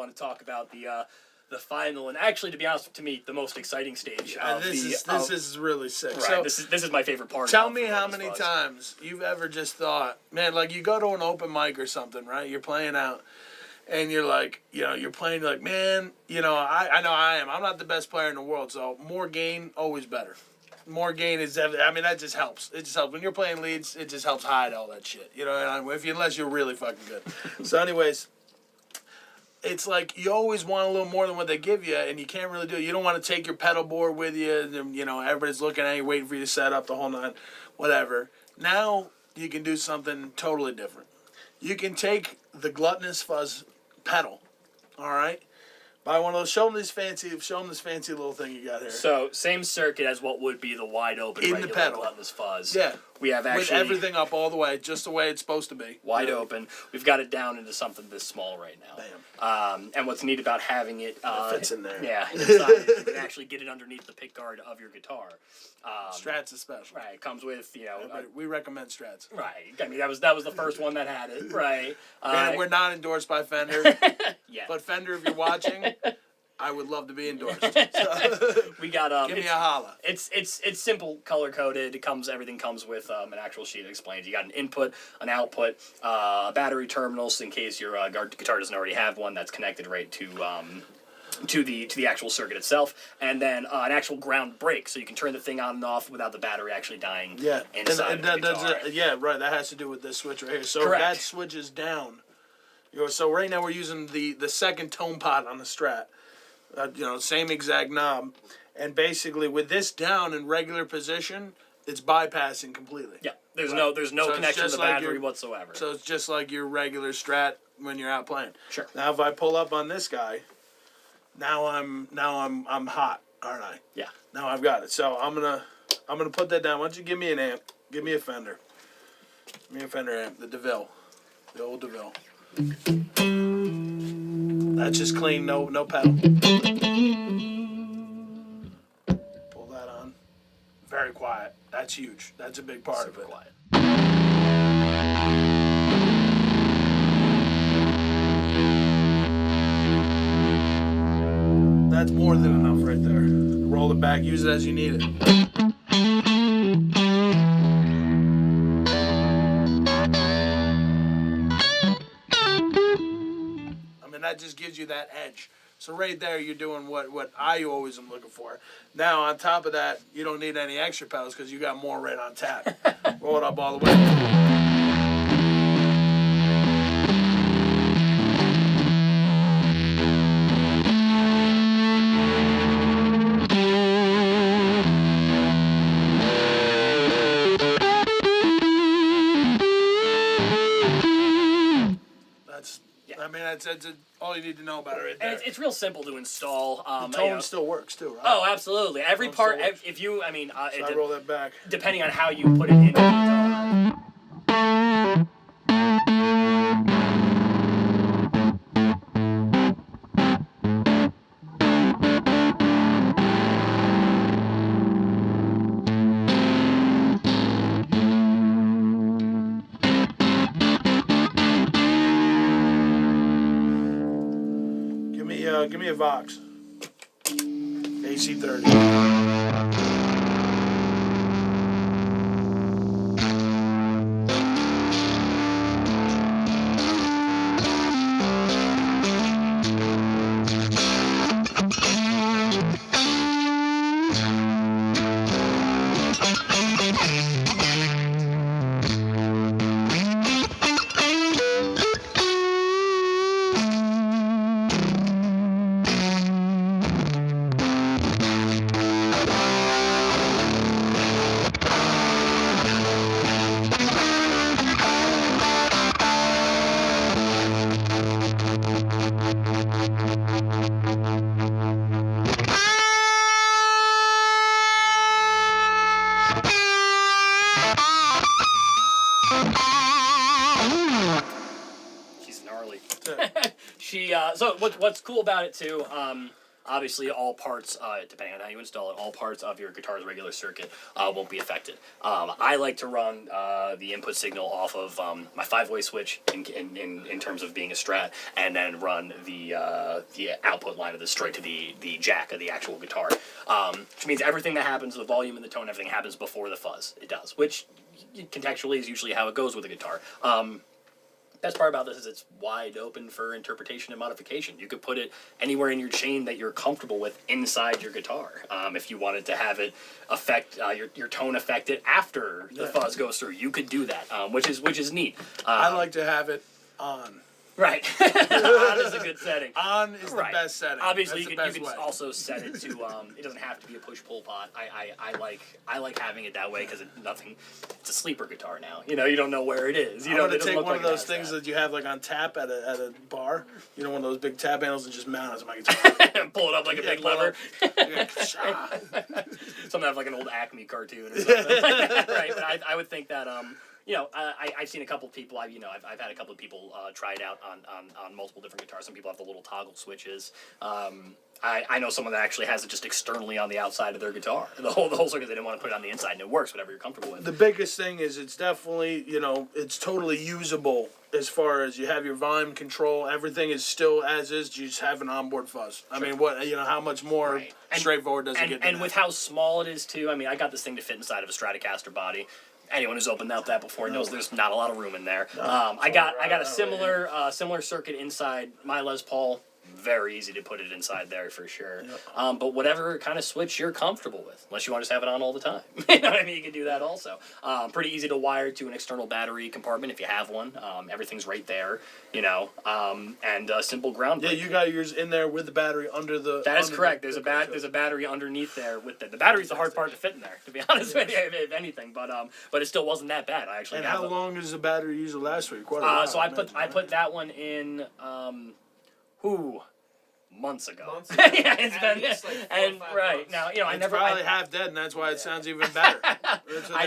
want to talk about the final, and actually, to be honest, to me, the most exciting stage. This is really sick. Right. So, this is my favorite part. Tell me how many times you've ever just thought, man, like you go to an open mic or something, right? You're playing out, and you're like, you're playing, you're like, man, I know I am. I'm not the best player in the world, so more gain, always better. More gain is, that just helps. It just helps. When you're playing leads, it just helps hide all that shit. Unless you're really fucking good. So anyways, it's like you always want a little more than what they give you, and you can't really do it. You don't want to take your pedal board with you, and everybody's looking at you, waiting for you to set up the whole nine, whatever. Now you can do something totally different. You can take the Gluttonous Fuzz pedal, all right? Buy one of those. Show them this fancy little thing you got here. So same circuit as what would be the wide open in regular the pedal. Gluttonous Fuzz. Yeah. We have actually with everything up all the way, just the way it's supposed to be. Wide open. We've got it down into something this small right now. Bam. And what's neat about having it, it fits in there. Yeah, inside, you can actually get it underneath the pick guard of your guitar. Strats is special. Right. It comes with we recommend Strats. Right. I mean that was the first one that had it. Right. We're not endorsed by Fender. Yeah. But Fender, if you're watching, I would love to be endorsed. We got give me a holla. It's simple, color coded. Everything comes with an actual sheet that explains. You got an input, an output, a battery terminals in case your guitar doesn't already have one that's connected right to the actual circuit itself, and then an actual ground break, so you can turn the thing on and off without the battery actually dying. Yeah, inside of the guitar. Yeah, right. That has to do with this switch right here. So Correct. that switches down. So right now we're using the second tone pot on the Strat. Same exact knob, and basically with this down in regular position, it's bypassing completely. Yeah, there's no connection to the battery whatsoever. So it's just like your regular Strat when you're out playing. Sure. Now if I pull up on this guy, now I'm hot, aren't I? Yeah. Now I've got it. So I'm gonna put that down. Why don't you give me an amp? Give me a Fender. Give me a Fender amp, the DeVille, the old DeVille. That's just clean, no pedal. Pull that on. Very quiet. That's huge. That's a big part of it. Quiet. That's more than enough right there. Roll it back. Use it as you need it. That just gives you that edge. So right there, you're doing what I always am looking for. Now, on top of that, you don't need any extra pedals because you got more right on tap. Roll it up all the way. That's all you need to know about it right there. And it's real simple to install. The tone still works too, right? Oh, absolutely. Every part, if you, so I roll that back. Depending on how you put it in the guitar. Give me a Vox. AC30. She's gnarly. So what's cool about it too, Obviously, all parts, depending on how you install it, all parts of your guitar's regular circuit won't be affected. I like to run the input signal off of my 5-way switch in terms of being a Strat, and then run the output line of this straight to the jack of the actual guitar, which means everything that happens, the volume and the tone, everything happens before the fuzz. It does, which contextually is usually how it goes with a guitar. Best part about this is it's wide open for interpretation and modification. You could put it anywhere in your chain that you're comfortable with inside your guitar. If you wanted to have it affect your tone affected after the fuzz goes through, you could do that, which is neat. I like to have it on. Right. On is a good setting. On is the best setting. Obviously, you can also set it to. It doesn't have to be a push-pull pot. I like having it that way because it's a sleeper guitar now. You know, you don't know where it is. I'm gonna take one of those things that you have like on tap at a bar. You know, one of those big tap handles, and just mount it to my guitar. Pull it up like a big lever. Something like an old Acme cartoon or something. Right. But I would think that I've seen a couple of people. I've had a couple of people try it out on multiple different guitars. Some people have the little toggle switches. I know someone that actually has it just externally on the outside of their guitar. The whole circuit, they didn't want to put it on the inside, and it works, whatever you're comfortable with. The biggest thing is it's definitely, it's totally usable as far as you have your volume control. Everything is still as is. You just have an onboard fuzz. I mean, how much more straightforward does it get? And with how small it is, too, I got this thing to fit inside of a Stratocaster body. Anyone who's opened up that before knows there's not a lot of room in there. I got a similar circuit inside my Les Paul. Very easy to put it inside there for sure. Yep. But whatever kind of switch you're comfortable with, unless you want to just have it on all the time. You know what I mean? You can do that also. Pretty easy to wire to an external battery compartment if you have one. Everything's right there, and simple ground break. Yeah, you got yours in there with the battery under the... That is correct. There's a battery underneath there with the battery's the hard part to fit in there, to be honest with you, if anything. But it still wasn't that bad. I actually. And how long does the battery usually last for you? Quite a while. So I put that one in. Months ago. Yeah, it's been like 4 or 5 months. Now I never probably half dead, and that's why it sounds even better. I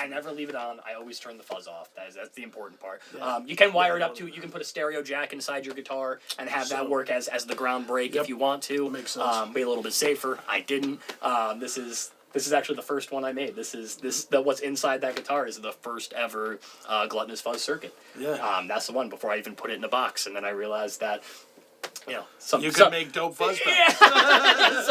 never leave it on. I always turn the fuzz off. That's the important part. Yeah. You can wire it up to. You can put a stereo jack inside your guitar and have that work as the ground break if you want to. Makes sense. Be a little bit safer. I didn't. This is actually the first one I made. What's inside that guitar is the first ever gluttonous fuzz circuit. Yeah. That's the one before I even put it in a box, and then I realized that. You can make dope fuzz packs. Yeah.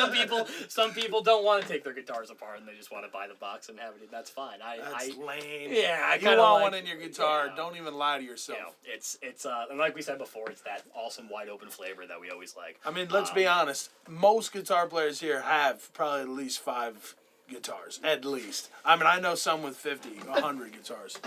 Some people don't want to take their guitars apart and they just want to buy the box and have it. That's fine. That's lame. Yeah, you want one in your guitar. Don't even lie to yourself. It's and like we said before, it's that awesome wide open flavor that we always like. I mean, let's be honest. Most guitar players here have probably at least 5 guitars, at least. I mean, I know some with 50, 100 guitars.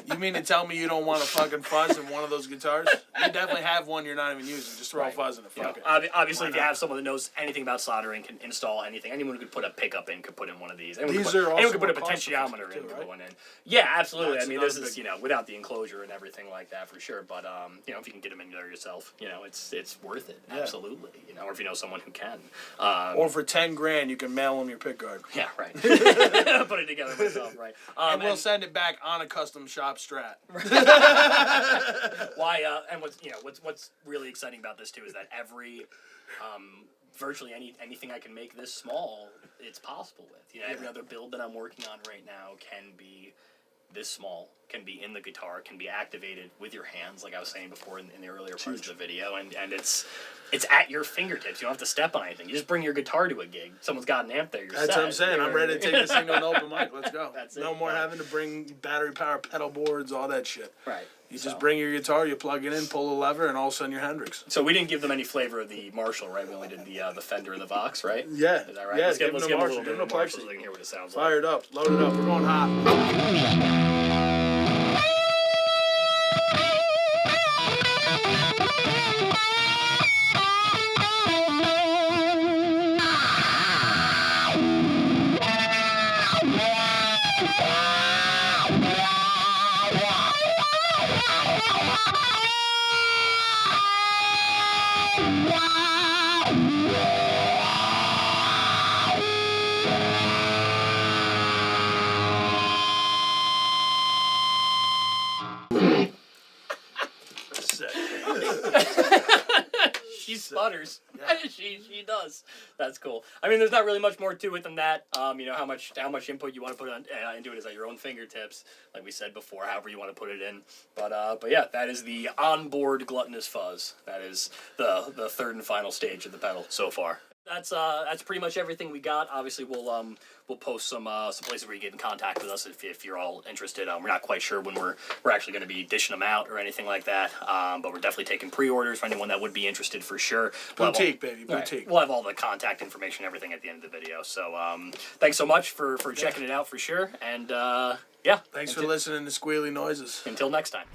You mean to tell me you don't want a fucking fuzz in one of those guitars? You definitely have one you're not even using. Just throw a fuzz in it. Fuck it. Obviously, if you have someone that knows anything about soldering, can install anything, anyone who could put a pickup in could put in one of these. Anyone could put a potentiometer in, could put one in. Yeah, absolutely. That's this is without the enclosure and everything like that for sure. But if you can get them in there yourself, it's worth it. Yeah. Absolutely. Or if you know someone who can. Or for $10,000, you can mail them your pickguard. Yeah, right. Put it together myself, right? And we'll send it back on a custom shop Strat. Why? And what's really exciting about this too is that every virtually anything I can make this small, it's possible with. Every other build that I'm working on right now can be this small, can be in the guitar, can be activated with your hands, like I was saying before in the earlier parts of the video, and it's at your fingertips. You don't have to step on anything. You just bring your guitar to a gig. Someone's got an amp there. That's what I'm saying. I'm ready to take this thing to an open mic. Let's go. That's no more having to bring battery power pedal boards, all that shit. Right. You just bring your guitar, you plug it in, pull a lever, and all of a sudden you're Hendrix. So we didn't give them any flavor of the Marshall, right? We only did the Fender and the Vox, right? Yeah. Is that right? Yeah, let's give them a little bit give of them the Marshall so they can hear what it sounds like. Fire it up. Load it up. We're going hot. she sputters. Yeah. she does. That's cool. I mean, there's not really much more to it than that. You know, how much input you want to put into it is at your own fingertips, like we said before. However you want to put it in. But yeah, that is the onboard gluttonous fuzz. That is the third and final stage of the pedal so far. That's pretty much everything we got. Obviously, we'll post some places where you get in contact with us if you're all interested. We're not quite sure when we're actually going to be dishing them out or anything like that. But we're definitely taking pre-orders for anyone that would be interested for sure. Boutique, baby, boutique. Right, we'll have all the contact information, and everything at the end of the video. So thanks so much for checking it out for sure. And yeah, Thanks for listening to Squealy Noises. Until next time.